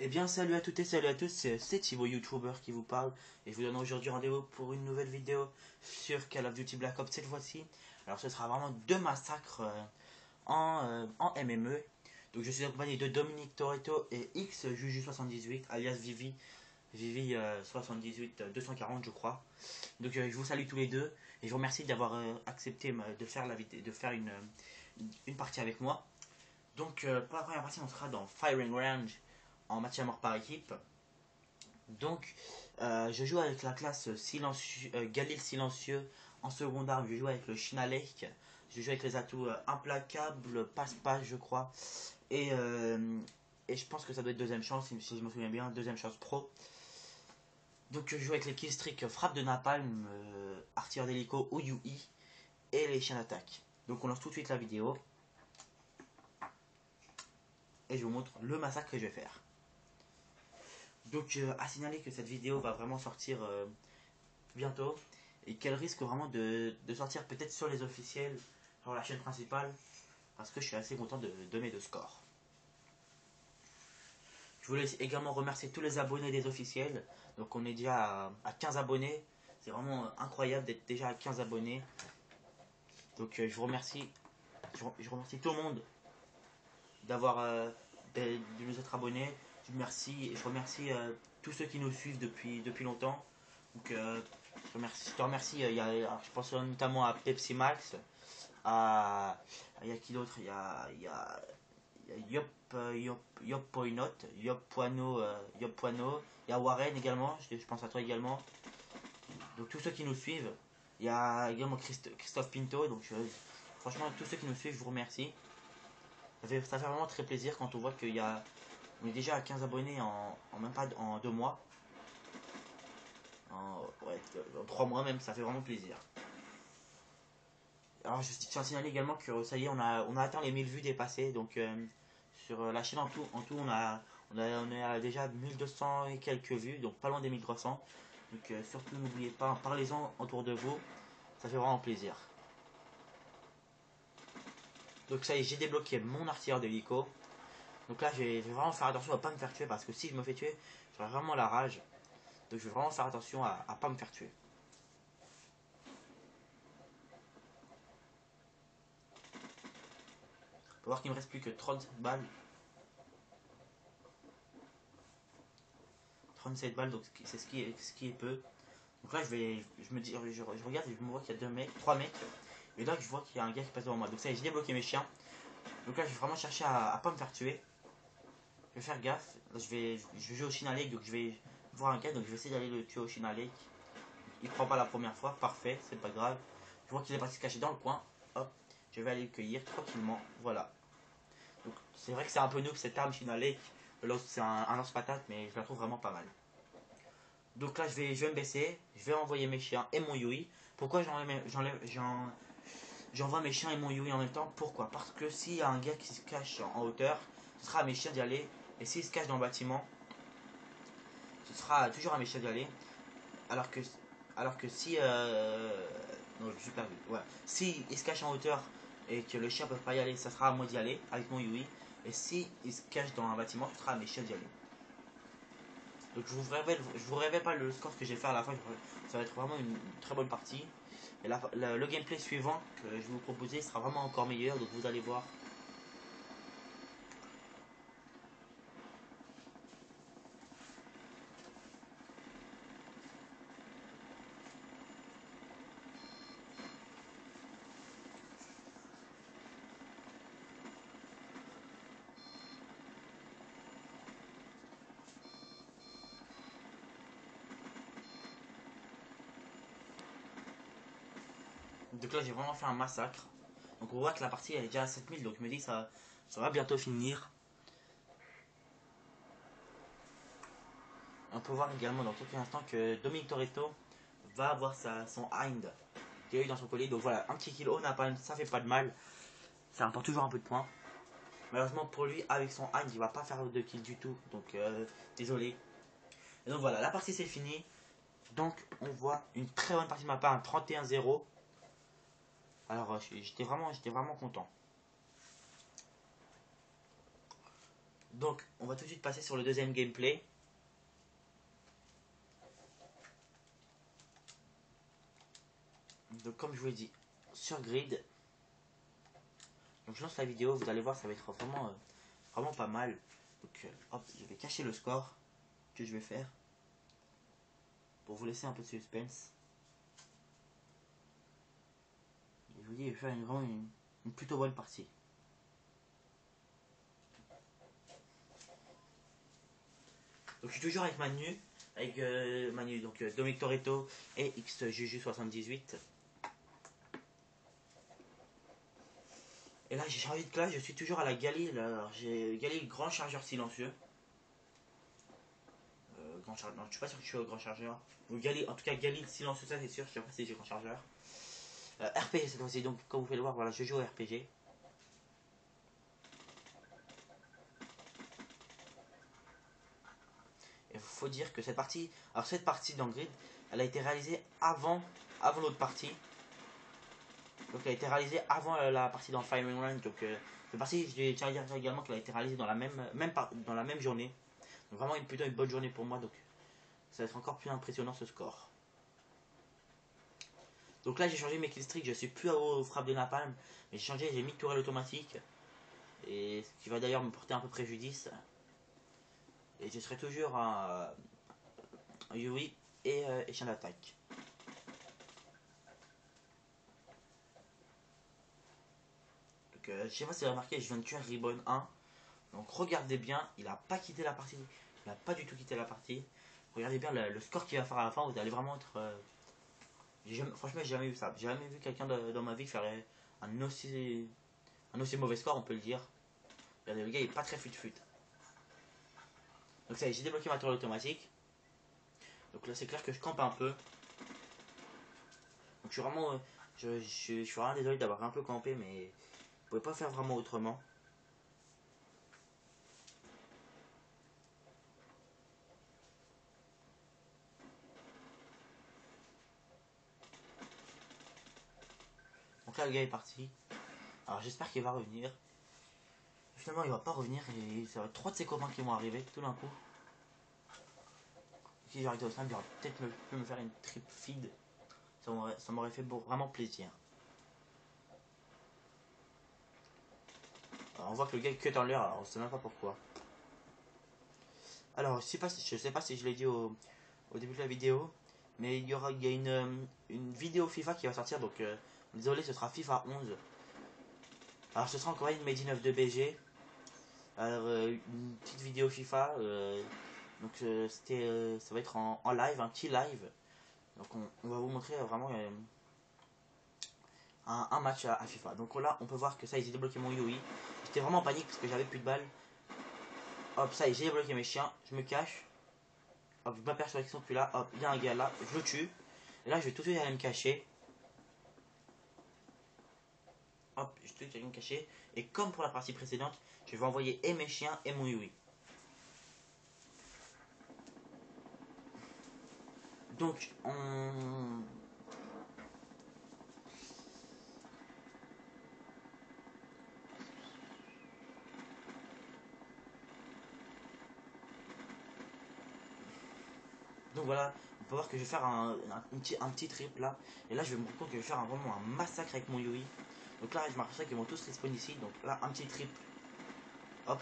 Eh bien salut à toutes et salut à tous, c'est Thibaut YouTuber qui vous parle et je vous donne aujourd'hui rendez-vous pour une nouvelle vidéo sur Call of Duty Black Ops cette fois-ci. Alors ce sera vraiment deux massacres en MME. Donc je suis accompagné de Dominique Toretto et X Juju78 alias Vivi 78 240 je crois. Donc je vous salue tous les deux et je vous remercie d'avoir accepté de faire la vidéo, de faire une partie avec moi. Donc pour la première partie on sera dans Firing Range en match à mort par équipe. Donc je joue avec la classe Galil Silencieux. En seconde arme je joue avec le Shinalek. Je joue avec les atouts implacable, passe-passe je crois. Et je pense que ça doit être deuxième chance si je me souviens bien, deuxième chance pro. Donc je joue avec les killstreaks frappe de napalm, artilleur d'hélico ou UI et les chiens d'attaque. Donc on lance tout de suite la vidéo. Et je vous montre le massacre que je vais faire. Donc à signaler que cette vidéo va vraiment sortir bientôt et qu'elle risque vraiment de sortir peut-être sur les officiels, sur la chaîne principale, parce que je suis assez content de mes deux scores. Je voulais également remercier tous les abonnés des officiels. Donc on est déjà à 15 abonnés. C'est vraiment incroyable d'être déjà à 15 abonnés. Donc je vous remercie. Je remercie tout le monde de nous être abonnés. Je remercie tous ceux qui nous suivent depuis longtemps. Donc je te remercie. Je pense notamment à Pepsi Max, il y a qui d'autre, il y a Yop Poinot, Yop Poino, il y a Warren également, je pense à toi également. Donc tous ceux qui nous suivent, il y a également Christophe Pinto, donc franchement tous ceux qui nous suivent, je vous remercie. Ça fait vraiment très plaisir quand on voit on est déjà à 15 abonnés en même pas en 2 mois. En 3 mois même, ça fait vraiment plaisir. Alors je tiens à signaler également que ça y est, on a atteint les 1000 vues dépassées. Donc sur la chaîne en tout on est à déjà 1200 et quelques vues, donc pas loin des 1300. Donc surtout n'oubliez pas, parlez-en autour de vous, ça fait vraiment plaisir. Donc ça y est, j'ai débloqué mon artilleur d'hélico. Donc là je vais vraiment faire attention à pas me faire tuer, parce que si je me fais tuer, j'aurai vraiment la rage. Donc je vais vraiment faire attention à pas me faire tuer. Faut voir qu'il me reste plus que 37 balles. 37 balles, donc c'est ce qui est peu. Donc là, je regarde et je me vois qu'il y a 3 mecs. Et là, je vois qu'il y a un gars qui passe devant moi. Donc ça y est, j'ai débloqué mes chiens. Donc là, je vais vraiment chercher à pas me faire tuer. Je vais faire gaffe. Là, je vais jouer au China Lake, donc je vais voir un gars, donc je vais essayer d'aller le tuer au China Lake. Il prend pas la première fois, parfait, c'est pas grave. Je vois qu'il est parti se cacher dans le coin. Hop, je vais aller le cueillir tranquillement. Voilà. Donc c'est vrai que c'est un peu noob cette arme China Lake. C'est un lance-patate, mais je la trouve vraiment pas mal. Donc là, je vais me baisser, je vais envoyer mes chiens et mon Yui. Pourquoi j'envoie mes chiens et mon Yui en même temps? Pourquoi? Parce que s'il y a un gars qui se cache en hauteur, ce sera à mes chiens d'y aller. Et s'il se cache dans le bâtiment, ce sera toujours à mes chiens d'y aller. Alors que, alors que si... non, je suis perdu. Ouais. Si il se cache en hauteur et que le chien ne peut pas y aller, ça sera à moi d'y aller avec mon Yui. Et si il se cache dans un bâtiment, ce sera à mes chiens d'y aller. Donc je vous révèle pas le score que j'ai fait à la fin, ça va être vraiment une très bonne partie. Et le gameplay suivant que je vais vous proposer sera vraiment encore meilleur, donc vous allez voir. Donc là j'ai vraiment fait un massacre. Donc on voit que la partie elle est déjà à 7000, donc je me dis que ça va bientôt finir. On peut voir également dans quelques instants que Dominique Toretto va avoir son Hind qu'il a eu dans son collier. Donc voilà, un petit kill au napalm, ça fait pas de mal. Ça rapporte toujours un peu de points. Malheureusement pour lui, avec son Hind, il va pas faire de kill du tout. Donc désolé. Et donc voilà, la partie c'est fini. Donc on voit une très bonne partie de ma part, un 31-0. Alors j'étais vraiment content. Donc on va tout de suite passer sur le deuxième gameplay. Donc comme je vous l'ai dit, sur Grid. Donc je lance la vidéo, vous allez voir, ça va être vraiment, vraiment pas mal. Donc hop, je vais cacher le score que je vais faire. Pour vous laisser un peu de suspense. Et je vous dis, je vais faire vraiment une plutôt bonne partie. Donc je suis toujours avec Manu, donc Dominic Toretto et XJuju78. Et là j'ai changé de classe, je suis toujours à la Galil. Alors j'ai Galil grand chargeur silencieux. Grand chargeur, non je suis pas sûr que je suis au grand chargeur. Ou Galil, en tout cas Galil silencieux, ça c'est sûr, je sais pas si j'ai grand chargeur. RPG cette fois-ci, donc comme vous pouvez le voir, voilà je joue au RPG. Il faut dire que cette partie, alors cette partie dans Grid, elle a été réalisée avant l'autre partie. Donc elle a été réalisée avant la partie dans Firing Range. Donc cette partie, je tiens à dire également qu'elle a été réalisée dans la dans la même journée. Donc vraiment plutôt une bonne journée pour moi. Donc ça va être encore plus impressionnant ce score. Donc là j'ai changé mes killstreaks, je suis plus aux frappes de napalm. Mais j'ai mis tourelle automatique. Et ce qui va d'ailleurs me porter un peu préjudice. Et je serai toujours un Yuri et chien d'attaque. Donc je sais pas si vous avez remarqué, je viens de tuer un Ribbon 1. Donc regardez bien, il n'a pas quitté la partie. Il n'a pas du tout quitté la partie. Regardez bien le score qu'il va faire à la fin, vous allez vraiment être... franchement, j'ai jamais vu ça. J'ai jamais vu quelqu'un dans ma vie faire un aussi mauvais score, on peut le dire. Regardez, le gars il est pas très fut-fut. Donc ça y est, j'ai débloqué ma tour automatique. Donc là c'est clair que je campe un peu. Donc je suis vraiment... je suis vraiment désolé d'avoir un peu campé, mais je pouvais pas faire vraiment autrement. Donc là le gars est parti. Alors j'espère qu'il va revenir. Finalement il va pas revenir et ça va être 3 de ses copains qui vont arriver tout d'un coup. Si j'arrête au slam, j'aurais peut-être pu me faire une trip feed. Ça m'aurait fait vraiment plaisir. Alors, on voit que le gars cut en l'air, alors on sait même pas pourquoi. Alors je sais pas si je l'ai dit au début de la vidéo, mais il y a une vidéo FIFA qui va sortir, donc désolé, ce sera FIFA 11. Alors ce sera encore une Made in of 2 BG. Alors une petite vidéo FIFA, donc ça va être en live, un petit live. Donc on va vous montrer vraiment un match à FIFA. Donc là on peut voir que ça ils ont débloqué mon Yui. J'étais vraiment en panique parce que j'avais plus de balles. Hop, ça y est, j'ai débloqué mes chiens, je me cache. Hop, je m'aperçois qu'ils sont plus là. Hop, il y a un gars là, je le tue. Et là je vais tout de suite aller me cacher. Hop, je vais tout de suite aller me cacher. Et comme pour la partie précédente, je vais envoyer et mes chiens et mon Yui. Donc on... Donc voilà, on peut voir que je vais faire un petit trip là. Et là je vais me rendre compte que je vais faire vraiment un massacre avec mon Yui. Donc là je m'aperçois qu'ils vont tous respawn ici. Donc là un petit trip. Hop.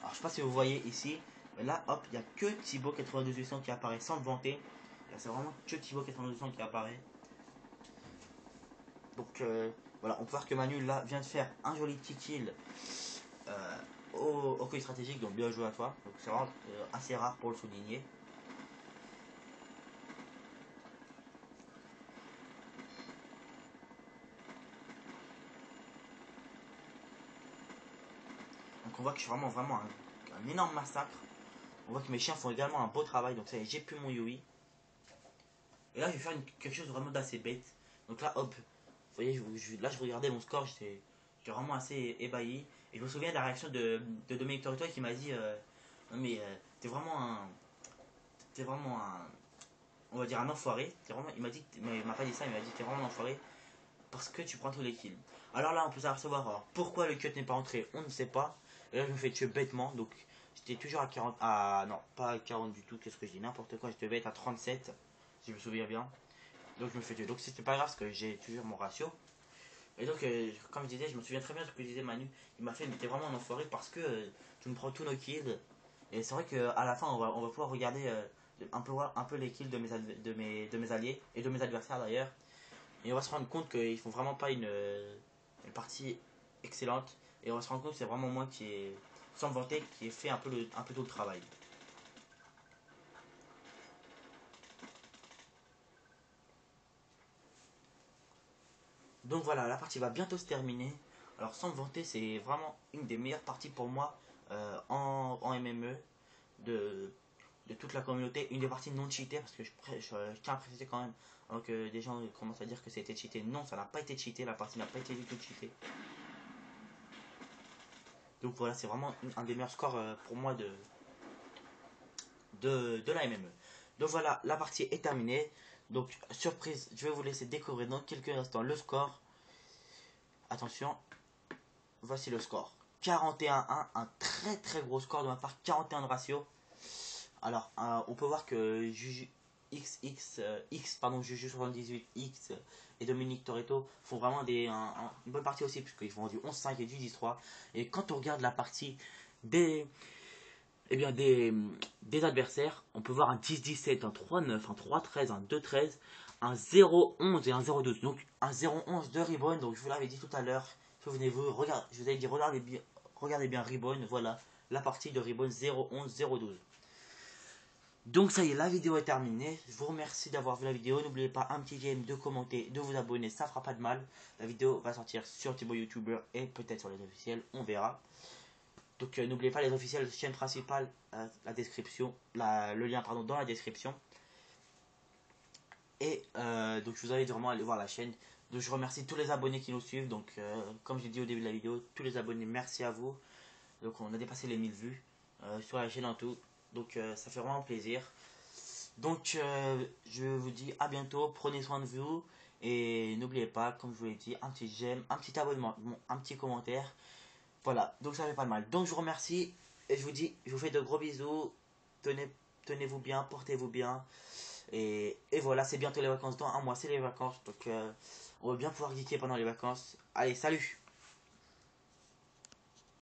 Alors je sais pas si vous voyez ici. Mais là hop, il n'y a que Thibaut 92800 qui apparaît sans le vanter. C'est vraiment que Thibaut 92800 qui apparaît. Donc voilà, on peut voir que Manu là vient de faire un joli petit kill au colis stratégique. Donc bien joué à toi. Donc c'est vraiment assez rare pour le souligner. Donc on voit que je suis vraiment un énorme massacre. On voit que mes chiens font également un beau travail. Donc ça y est, j'ai plus mon Yui. Et là je vais faire quelque chose vraiment d'assez bête. Donc là hop, vous voyez, là je regardais mon score, j'étais vraiment assez ébahi. Et je me souviens de la réaction de Dominic Toretto qui m'a dit non mais t'es vraiment un, on va dire un enfoiré. Il m'a dit, il m'a pas dit ça, il m'a dit t'es vraiment un enfoiré parce que tu prends tous les kills. Alors là on peut savoir pourquoi le cut n'est pas entré, on ne sait pas. Et là je me fais tuer bêtement, donc j'étais toujours à 40, ah non, pas à 40 du tout, qu'est-ce que je dis, n'importe quoi, je devais être à 37, si je me souviens bien. Donc je me fais tuer. Donc c'était pas grave parce que j'ai toujours mon ratio. Et donc, comme je disais, je me souviens très bien de ce que disait Manu. Il m'a fait, mais t'es vraiment un enfoiré parce que tu me prends tous nos kills. Et c'est vrai qu'à la fin, on va pouvoir regarder voir un peu les kills de mes alliés et de mes adversaires d'ailleurs. Et on va se rendre compte qu'ils font vraiment pas une partie excellente. Et on va se rendre compte que c'est vraiment moi qui ai, sans me vanter, qui ai fait un peu tout le travail. Donc voilà, la partie va bientôt se terminer. Alors sans me vanter, c'est vraiment une des meilleures parties pour moi en MME de toute la communauté. Une des parties non cheatées, parce que je tiens à préciser quand même, avant que des gens commencent à dire que c'était cheaté. Non, ça n'a pas été cheaté, la partie n'a pas été du tout cheatée. Donc voilà, c'est vraiment un des meilleurs scores pour moi de la MME. Donc voilà, la partie est terminée. Donc surprise, je vais vous laisser découvrir dans quelques instants le score. Attention, voici le score. 41-1, un très très gros score de ma part, 41 de ratio. Alors, on peut voir que Juju78X et Dominique Toretto font vraiment une bonne partie aussi, puisqu'ils font du 11-5 et du 10-3. Et quand on regarde la partie des, eh bien, des adversaires, on peut voir un 10-17, un 3-9, un 3-13, un 2-13, un 0-11 et un 0-12. Donc un 0-11 de Ribbon, donc je vous l'avais dit tout à l'heure. Souvenez-vous, je vous avais dit regardez bien Ribbon, voilà la partie de Ribbon 0-11, 0-12. Donc ça y est, la vidéo est terminée. Je vous remercie d'avoir vu la vidéo. N'oubliez pas un petit j'aime, de commenter, de vous abonner, ça fera pas de mal. La vidéo va sortir sur Thibaut YouTuber et peut-être sur les officiels, on verra. Donc n'oubliez pas les officiels, chaîne principale, la description, le lien pardon, dans la description. Et donc je vous invite vraiment à aller voir la chaîne. Donc je remercie tous les abonnés qui nous suivent. Donc comme j'ai dit au début de la vidéo, tous les abonnés, merci à vous. Donc on a dépassé les 1000 vues sur la chaîne en tout. Donc ça fait vraiment plaisir. Donc je vous dis à bientôt, prenez soin de vous. Et n'oubliez pas, comme je vous l'ai dit, un petit j'aime, un petit abonnement, un petit commentaire. Voilà, donc ça fait pas de mal. Donc je vous remercie et je vous fais de gros bisous. Tenez-vous bien, portez-vous bien. Et voilà, c'est bientôt les vacances. Dans un mois, c'est les vacances. Donc on va bien pouvoir geeker pendant les vacances. Allez, salut!